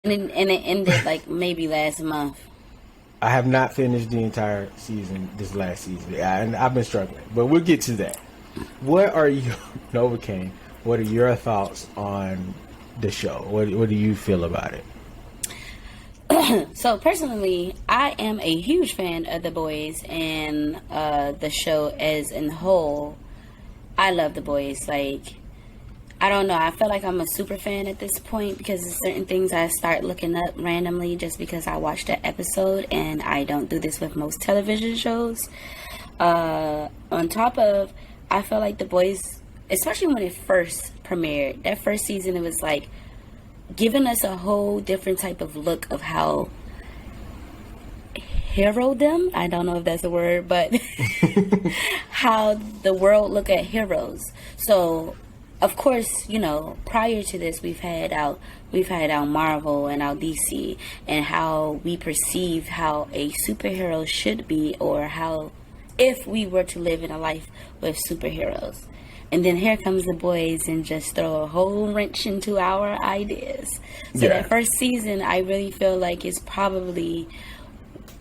And it ended like maybe last month. I have not finished the entire season this last season, and I've been struggling. But we'll get to that. What are you, Novacaine? What are your thoughts on the show? What do you feel about it? So personally, I am a huge fan of The Boys and the show as in whole. I love The Boys. Like, I don't know. I feel like I'm a super fan at this point because there's certain things I start looking up randomly just because I watched an episode, and I don't do this with most television shows. On top of, I feel like The Boys, especially when it first premiered, that first season, it was like giving us a whole different type of look of how hero-dom, I don't know if that's a word, but how the world look at heroes. So of course, you know, prior to this, we've had our Marvel and our DC, and how we perceive how a superhero should be, or how if we were to live in a life with superheroes. And then here comes The Boys and just throw a whole wrench into our ideas. So that first season, I really feel like is probably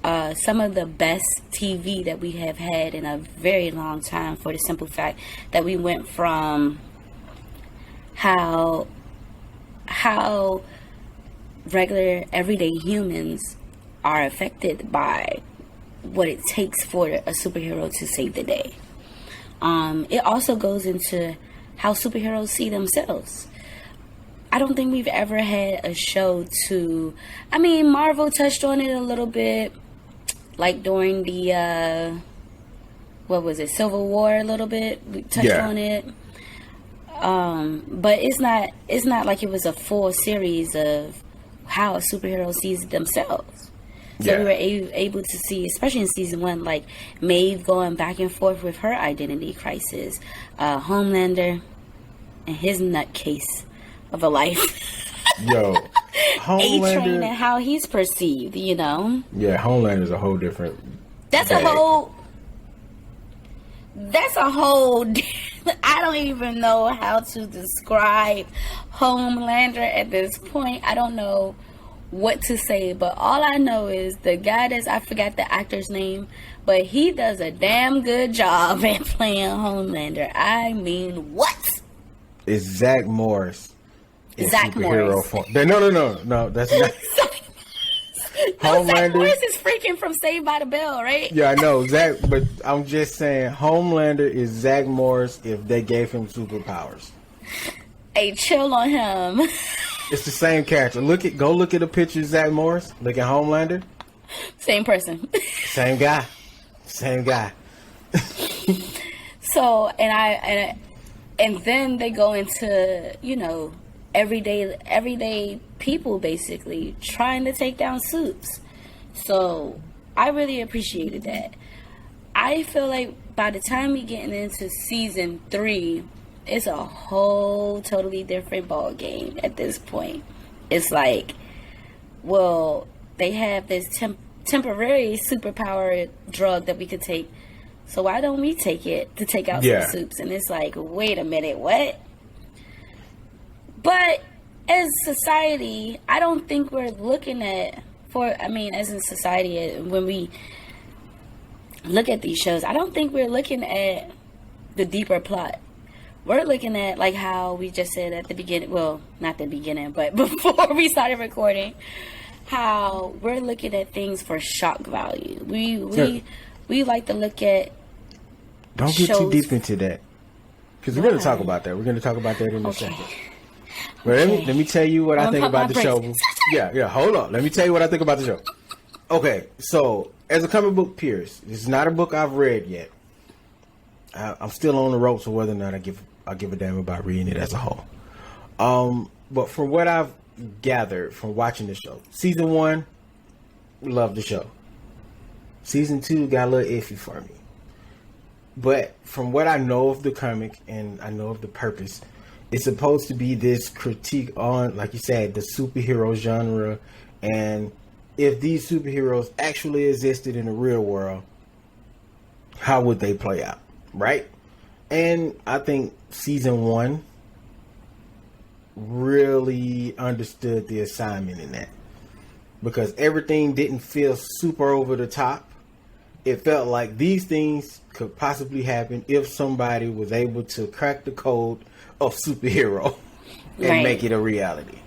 some of the best TV that we have had in a very long time, for the simple fact that we went from how regular everyday humans are affected by what it takes for a superhero to save the day. It also goes into how superheroes see themselves. I don't think we've ever had a show I mean, Marvel touched on it a little bit, like during the, what was it, Civil War a little bit. We touched on it. But it's not like it was a full series of how a superhero sees themselves. So we were able to see, especially in season 1, like Maeve going back and forth with her identity crisis, Homelander and his nutcase of a life. Yo, Homelander, A-Train and how he's perceived, you know. Yeah, Homelander's a whole different. That's a whole. I don't even know how to describe Homelander at this point. I don't know what to say, but all I know is the guy I forgot the actor's name, but he does a damn good job at playing Homelander. I mean, what? It's Zach Morris. Zach Morris. Form. No, that's not. No, Zach Morris is freaking from Saved by the Bell, right? Yeah, I know, Zach, but I'm just saying, Homelander is Zach Morris if they gave him superpowers. Hey, chill on him. It's the same character. Go look at a picture of Zach Morris. Look at Homelander. Same person. Same guy. So, and then they go into, you know, everyday people basically trying to take down suits. So I really appreciated that. I feel like by the time we getting into season 3, it's a whole totally different ball game at this point. It's like, well, they have this temporary superpower drug that we could take, so why don't we take it to take out some suits? And it's like, wait a minute, what? But as society, I don't think we're looking at, as in society, when we look at these shows, I don't think we're looking at the deeper plot. We're looking at, like how we just said at the beginning, well, not the beginning, but before we started recording, how we're looking at things for shock value. We like to look at Don't get too deep into that, because we're going to talk about that. We're going to talk about that in a second. But let me tell you what I think about the show. Yeah, hold on. Let me tell you what I think about the show. Okay, so as a comic book purist, this is not a book I've read yet. I'm still on the ropes of whether or not I'll give a damn about reading it as a whole. But from what I've gathered from watching the show, season 1, loved the show. Season 2 got a little iffy for me. But from what I know of the comic and I know of the purpose, it's supposed to be this critique on, like you said, the superhero genre, and if these superheroes actually existed in the real world, how would they play out, right? And I think season 1 really understood the assignment in that, because everything didn't feel super over the top. It felt like these things could possibly happen if somebody was able to crack the code of superhero and make it a reality.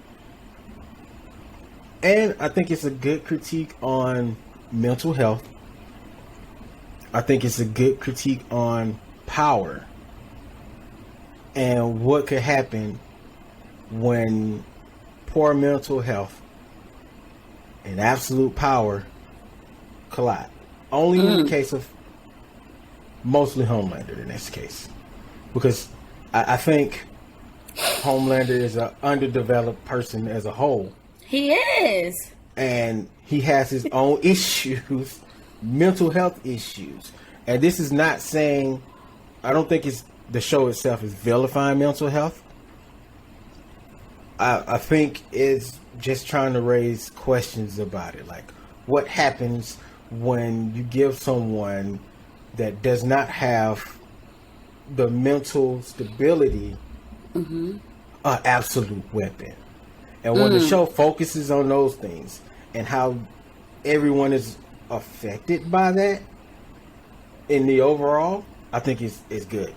And I think it's a good critique on mental health. I think it's a good critique on power and what could happen when poor mental health and absolute power collide. Only in the case of mostly Homelander in this case. Because I think Homelander is an underdeveloped person as a whole. He is. And he has his own issues, mental health issues. And this is not saying, I don't think it's the show itself is vilifying mental health. I think it's just trying to raise questions about it. Like, what happens when you give someone that does not have the mental stability an absolute weapon? And when the show focuses on those things and how everyone is affected by that in the overall, I think it's good.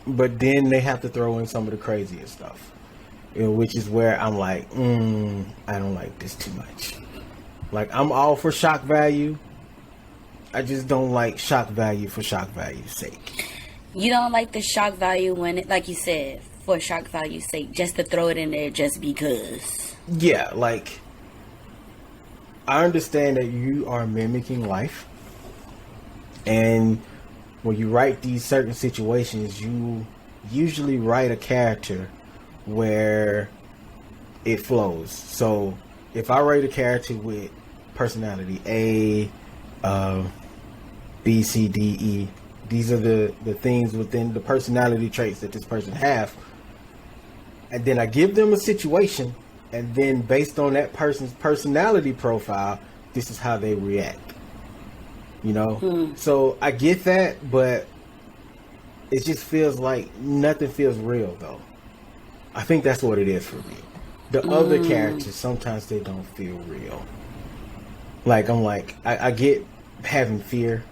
But then they have to throw in some of the craziest stuff, which is where I'm like, I don't like this too much. Like, I'm all for shock value. I just don't like shock value for shock value's sake. You don't like the shock value when it, like you said, for shock value's sake, just to throw it in there just because. Yeah, like, I understand that you are mimicking life. And when you write these certain situations, you usually write a character where it flows. So if I write a character with personality A, B, C, D, E, these are the things within the personality traits that this person have. And then I give them a situation, and then based on that person's personality profile, this is how they react. You know? So I get that, but it just feels like nothing feels real, though. I think that's what it is for me. The other characters, sometimes they don't feel real. Like, I get having fear.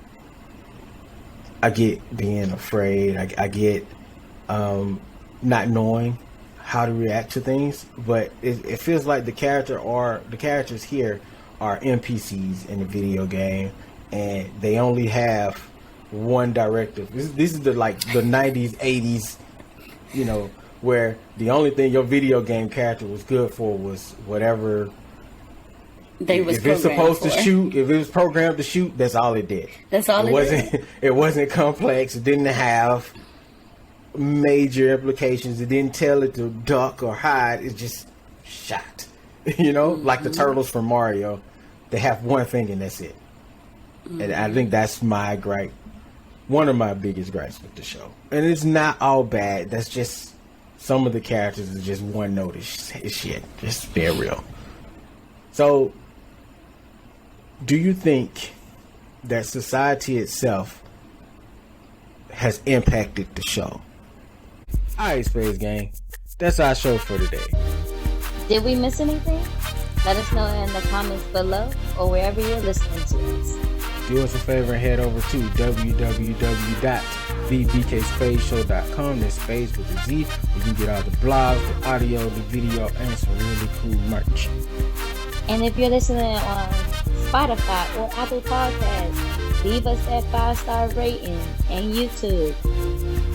I get being afraid. I get not knowing how to react to things. But it feels like the characters here are NPCs in the video game, and they only have one directive. This is the 90s, 80s, you know, where the only thing your video game character was good for was whatever if it's supposed to shoot, if it was programmed to shoot, that's all it did. That's all it did. It wasn't complex. It didn't have major implications. It didn't tell it to duck or hide. It just shot. You know, like the turtles from Mario. They have one thing and that's it. And I think that's my gripe. One of my biggest gripes with the show. And it's not all bad. That's just some of the characters is just one note shit. Just being real. So, do you think that society itself has impacted the show? Alright, Spadez Gang. That's our show for today. Did we miss anything? Let us know in the comments below or wherever you're listening to us. Do us a favor and head over to www.thebkspadeshow.com. That's Spades with a Z. You can get all the blogs, the audio, the video, and some really cool merch. And if you're listening on Spotify or Apple Podcasts, leave us that 5-star rating. And YouTube,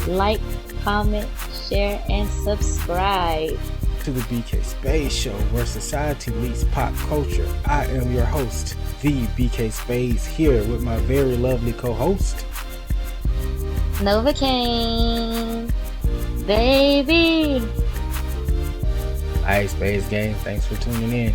like, comment, share, and subscribe to the BK Spadez Show, where society meets pop culture. I am your host, the BK Spadez, here with my very lovely co-host, Novacaine, baby. Alright, Spadez Gang, thanks for tuning in.